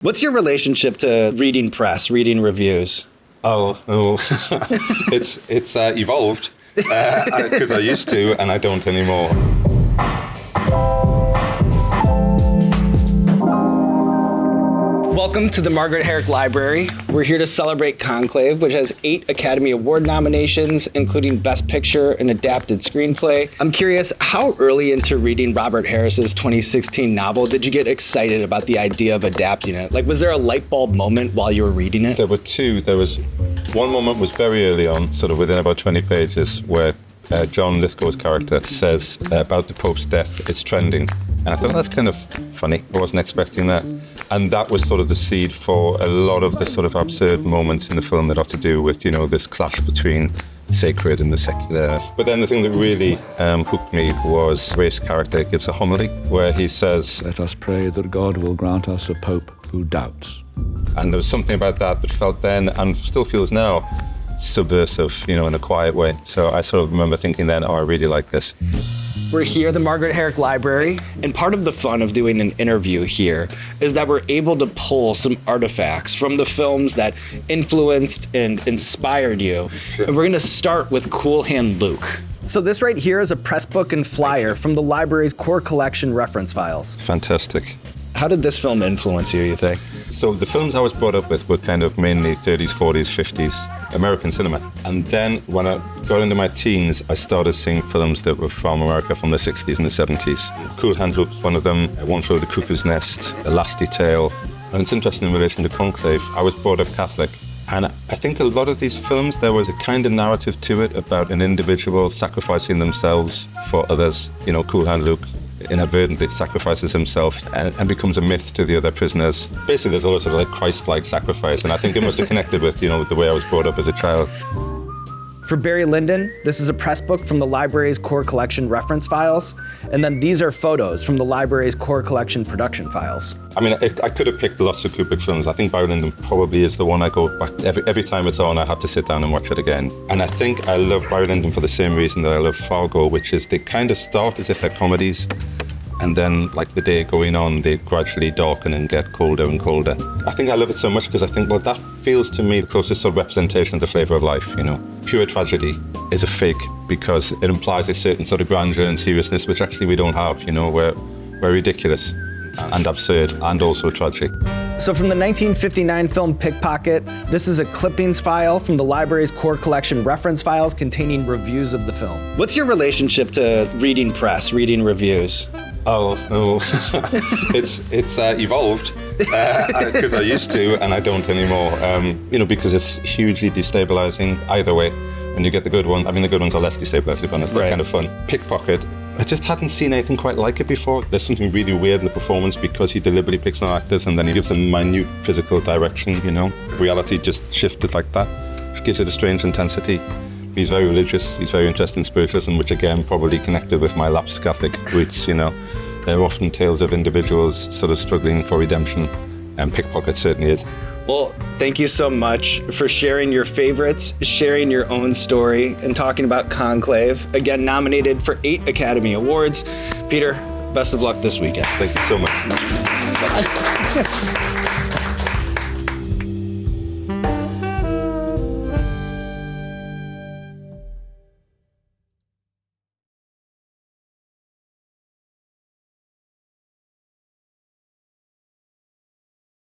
What's your relationship to reading press, reading reviews? Oh, it's evolved because I used to and I don't anymore. Welcome to the Margaret Herrick Library. We're here to celebrate Conclave, which has 8 Academy Award nominations, including Best Picture and Adapted Screenplay. I'm curious, how early into reading Robert Harris's 2016 novel did you get excited about the idea of adapting it? Like, was there a light bulb moment while you were reading it? There were two. There was one moment was very early on, sort of within about 20 pages, where John Lithgow's character says about the Pope's death, it's trending. And I thought that's kind of funny. I wasn't expecting that. And that was sort of the seed for a lot of the sort of absurd moments in the film that have to do with, you know, this clash between the sacred and the secular. But then the thing that really hooked me was Ray's character gives a homily where he says, "Let us pray that God will grant us a Pope who doubts." And there was something about that that felt then, and still feels now, subversive, you know, in a quiet way. So I sort of remember thinking then, oh, I really like this. We're here at the Margaret Herrick Library, and part of the fun of doing an interview here is that we're able to pull some artifacts from the films that influenced and inspired you. Sure. And we're gonna start with Cool Hand Luke. So this right here is a press book and flyer from the library's core collection reference files. Fantastic. How did this film influence you think? So the films I was brought up with were kind of mainly 30s, 40s, 50s American cinema. And then when I got into my teens, I started seeing films that were from America from the 60s and the 70s. Cool Hand Luke was one of them, One Flew Over the Cuckoo's Nest, The Lasty Tale. And it's interesting in relation to Conclave. I was brought up Catholic. And I think a lot of these films, there was a kind of narrative to it about an individual sacrificing themselves for others. You know, Cool Hand Luke inadvertently sacrifices himself and becomes a myth to the other prisoners. Basically, there's a lot of like Christ-like sacrifice, and I think it must have connected with, you know, the way I was brought up as a child. For Barry Lyndon, this is a press book from the library's core collection reference files, and then these are photos from the library's core collection production files. I mean, I could have picked lots of Kubrick films. I think Barry Lyndon probably is the one I go back every time it's on. I have to sit down and watch it again. And I think I love Barry Lyndon for the same reason that I love Fargo, which is they kind of start as if they're comedies, and then, like the day going on, they gradually darken and get colder and colder. I think I love it so much because I think, well, that feels to me the closest sort of representation of the flavour of life, you know. Pure tragedy is a fake because it implies a certain sort of grandeur and seriousness, which actually we don't have, you know. We're ridiculous and absurd and also tragic. So from the 1959 film Pickpocket, this is a clippings file from the library's core collection reference files containing reviews of the film. What's your relationship to reading press, reading reviews? Oh, it's evolved because I used to and I don't anymore. You know, because it's hugely destabilizing either way. When you get the good one, I mean, the good ones are less destabilizing, but it's Right. kind of fun. Pickpocket, I just hadn't seen anything quite like it before. There's something really weird in the performance because he deliberately picks on actors and then he gives them minute physical direction, you know. Reality just shifted like that, which gives it a strange intensity. He's very religious, he's very interested in spiritualism, which again probably connected with my lapsed Catholic roots, you know. They're often tales of individuals sort of struggling for redemption, and Pickpocket certainly is. Well, thank you so much for sharing your favorites, sharing your own story, and talking about Conclave. Again, nominated for 8 Academy Awards. Peter, best of luck this weekend. Thank you so much.